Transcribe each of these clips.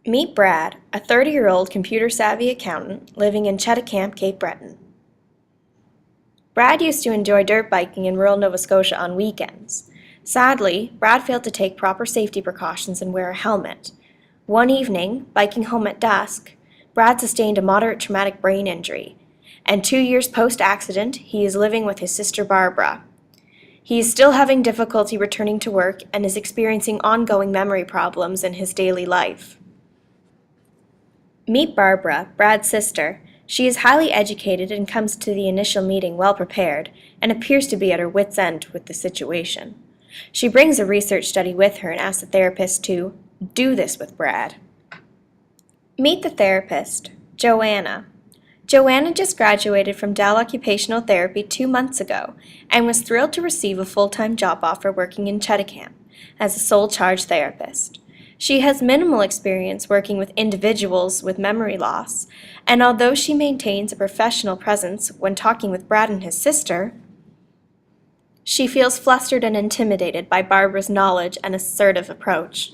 Meet Brad, a 30-year-old computer-savvy accountant living in Cheticamp, Cape Breton. Brad used to enjoy dirt biking in rural Nova Scotia on weekends. Sadly, Brad failed to take proper safety precautions and wear a helmet. One evening, biking home at dusk, Brad sustained a moderate traumatic brain injury, and 2 years post-accident, he is living with his sister Barbara. He is still having difficulty returning to work and is experiencing ongoing memory problems in his daily life. Meet Barbara, Brad's sister. She is highly educated and comes to the initial meeting well prepared and appears to be at her wit's end with the situation. She brings a research study with her and asks the therapist to do this with Brad. Meet the therapist, Joanna. Joanna just graduated from Dell Occupational Therapy 2 months ago and was thrilled to receive a full-time job offer working in Cheticamp as a sole charge therapist. She has minimal experience working with individuals with memory loss, and although she maintains a professional presence when talking with Brad and his sister, she feels flustered and intimidated by Barbara's knowledge and assertive approach.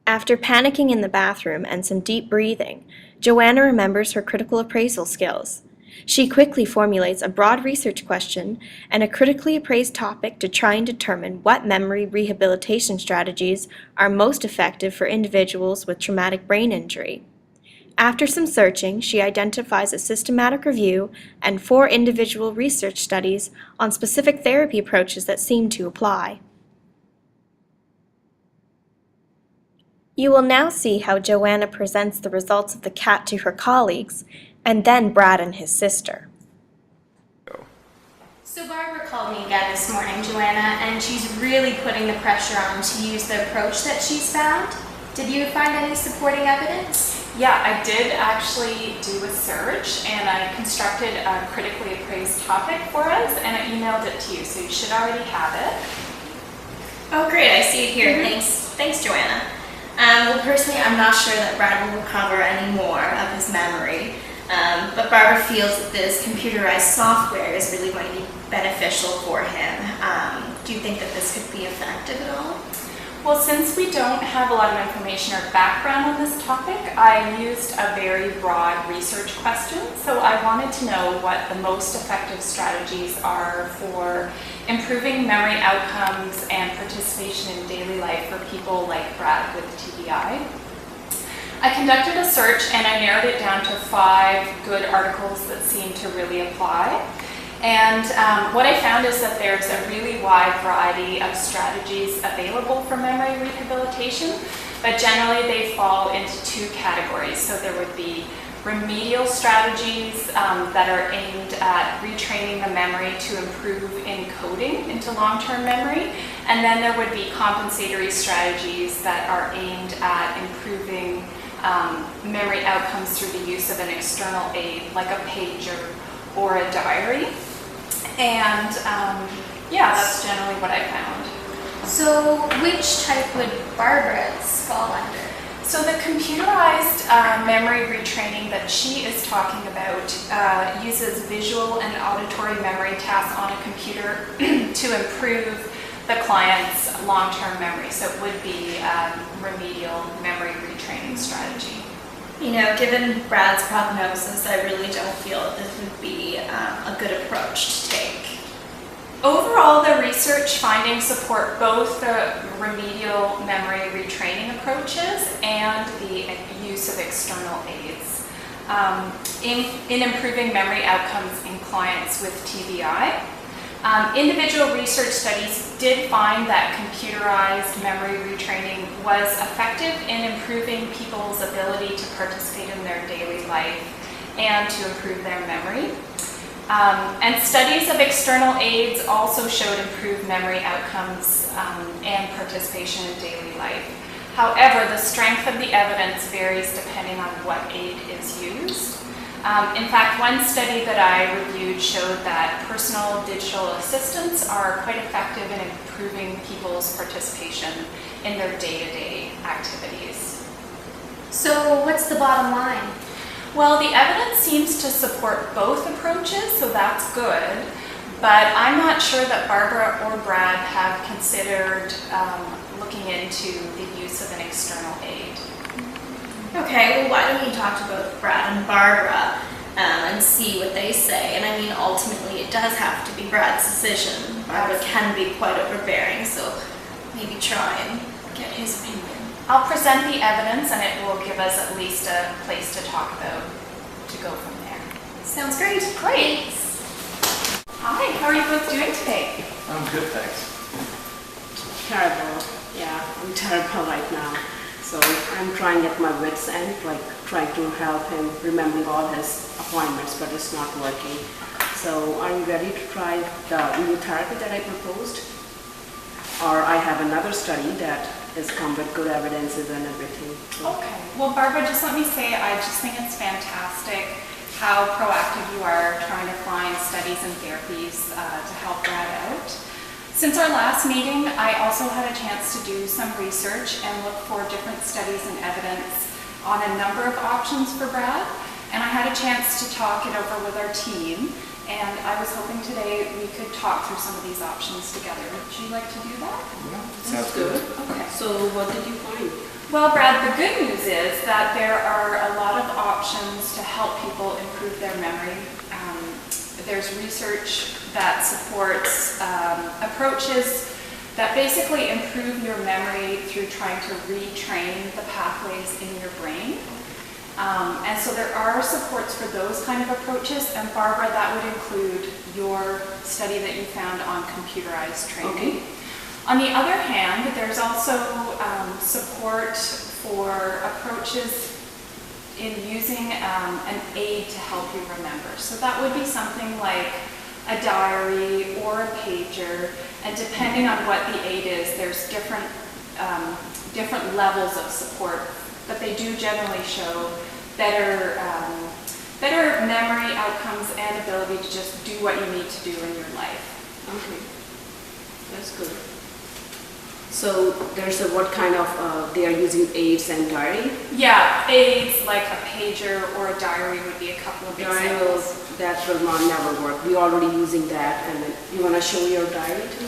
After panicking in the bathroom and some deep breathing, Joanna remembers her critical appraisal skills. She quickly formulates a broad research question and a critically appraised topic to try and determine what memory rehabilitation strategies are most effective for individuals with traumatic brain injury. After some searching, she identifies a systematic review and 4 individual research studies on specific therapy approaches that seem to apply. You will now see how Joanna presents the results of the CAT to her colleagues, and then Brad and his sister. So Barbara called me again this morning, Joanna, and she's really putting the pressure on to use the approach that she's found. Did you find any supporting evidence? Yeah, I did actually do a search, and I constructed a critically appraised topic for us, and I emailed it to you, so you should already have it. Oh great, I see it here. Thanks Joanna. Well, personally, I'm not sure that Brad will recover any more of his memory, but Barbara feels that this computerized software is really going to be beneficial for him. Do you think that this could be effective at all? Well, since we don't have a lot of information or background on this topic, I used a very broad research question. So I wanted to know what the most effective strategies are for improving memory outcomes and participation in daily life for people like Brad with TBI. I conducted a search and I narrowed it down to 5 good articles that seem to really apply. And what I found is that there's a really wide variety of strategies available for memory rehabilitation, but generally they fall into 2 categories. So there would be remedial strategies that are aimed at retraining the memory to improve encoding into long-term memory, and then there would be compensatory strategies that are aimed at improving memory outcomes through the use of an external aid like a pager or a diary. And yeah, that's generally what I found. So which type would Barbara's fall under? So the computerized memory retraining that she is talking about uses visual and auditory memory tasks on a computer to improve the client's long-term memory. So it would be remedial memory retraining strategy. You know, given Brad's prognosis, I really don't feel that this would be a good approach to take. Overall, the research findings support both the remedial memory retraining approaches and the use of external aids in improving memory outcomes in clients with TBI. Individual research studies did find that computerized memory retraining was effective in improving people's ability to participate in their daily life and to improve their memory. And studies of external aids also showed improved memory outcomes and participation in daily life. However, the strength of the evidence varies depending on what aid is used. In fact, one study that I reviewed showed that personal digital assistants are quite effective in improving people's participation in their day-to-day activities. So what's the bottom line? Well, the evidence seems to support both approaches, so that's good, but I'm not sure that Barbara or Brad have considered looking into the use of an external aid. Okay, well, why don't you talk to both Brad and Barbara and see what they say? And I mean, ultimately, it does have to be Brad's decision. Barbara can be quite overbearing, so maybe try and get his opinion. I'll present the evidence and it will give us at least a place to talk about, to go from there. Sounds great. Great. Hi, how are you both doing today? I'm good, thanks. Terrible. Yeah, I'm terrible right now. So I'm trying at my wit's end, like trying to help him remembering all his appointments, but it's not working. So are you ready to try the immunotherapy that I proposed? Or I have another study that has come with good evidences and everything. So Okay. Well, Barbara, just let me say, I just think it's fantastic how proactive you are trying to find studies and therapies to help Brad out. Since our last meeting, I also had a chance to do some research and look for different studies and evidence on a number of options for Brad. And I had a chance to talk it over with our team. And I was hoping today we could talk through some of these options together. Would you like to do that? Sounds good. Okay. So what did you find? Well, Brad, the good news is that there are a lot of options to help people improve their memory. There's research that supports approaches that basically improve your memory through trying to retrain the pathways in your brain. And so there are supports for those kind of approaches, and Barbara, that would include your study that you found on computerized training. Okay. On the other hand, there's also support for approaches in using an aid to help you remember. So that would be something like a diary or a pager, and depending on what the aid is, there's different levels of support, but they do generally show better memory outcomes and ability to just do what you need to do in your life. Okay, that's good. So there's a, what kind of, they are using aids and diary? Yeah, aids like a pager or a diary would be a couple of Diary examples. that will not never work. We're already using that, and then you want to show your diary too?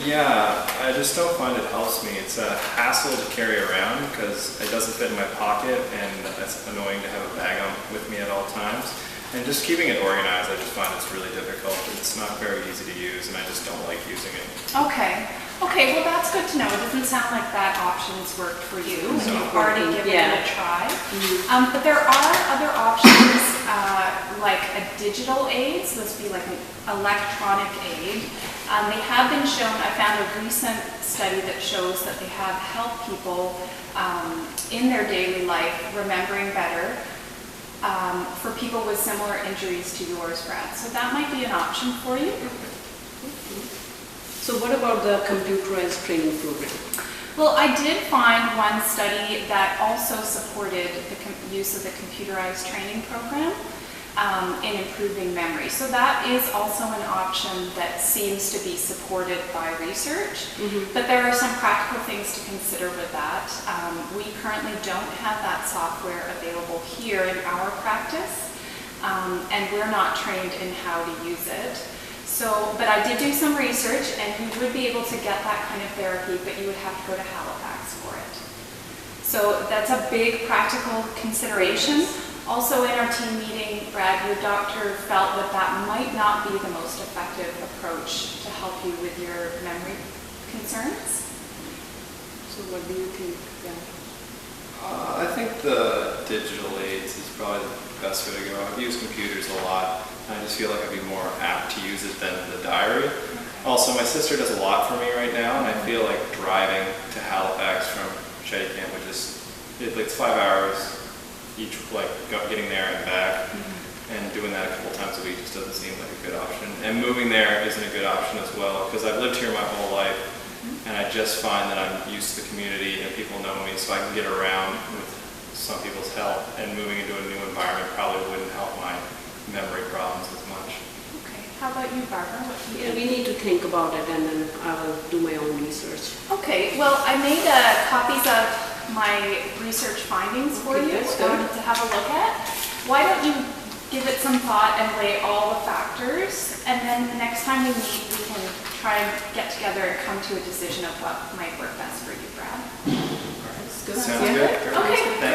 Yeah, I just don't find it helps me. It's a hassle to carry around because it doesn't fit in my pocket, and it's annoying to have a bag on with me at all times. And just keeping it organized, I just find it's really difficult. It's not very easy to use, and I just don't like using it. Okay. Okay, well that's good to know. It doesn't sound like that option's worked for you, and No. you've already given Yeah. it a try. But there are other options like a digital aid, so this would be like an electronic aid. They have been shown, I found a recent study that shows that they have helped people in their daily life remembering better for people with similar injuries to yours, Brad. So that might be an option for you. So what about the computerized training program? Well, I did find one study that also supported the use of the computerized training program in improving memory. So that is also an option that seems to be supported by research, but there are some practical things to consider with that. We currently don't have that software available here in our practice, and we're not trained in how to use it. So, but I did do some research, and you would be able to get that kind of therapy, but you would have to go to Halifax for it. So that's a big practical consideration. Also in our team meeting, Brad, your doctor felt that that might not be the most effective approach to help you with your memory concerns. So what do you think? Yeah. I think the digital aids is probably the best way to go. I've used computers a lot. I just feel like I'd be more apt to use it than the diary. Also, my sister does a lot for me right now, and I feel like driving to Halifax from Sheddycamp, which is it's 5 hours each, like getting there and back, and doing that a couple times a week just doesn't seem like a good option. And moving there isn't a good option as well, because I've lived here my whole life, and I just find that I'm used to the community and people know me, so I can get around with some people's help, and moving into a new environment probably wouldn't help my memory problems as much. Okay. How about you, Barbara? What do you Yeah, we need to think about it, and then I will do my own research. Okay, well, I made copies of my research findings for Okay, you that's good. to have a look at. Why don't you give it some thought and weigh all the factors, and then the next time we meet, we can try and get together and come to a decision of what might work best for you, Brad. Good. Sounds Yeah. good. Okay, Thank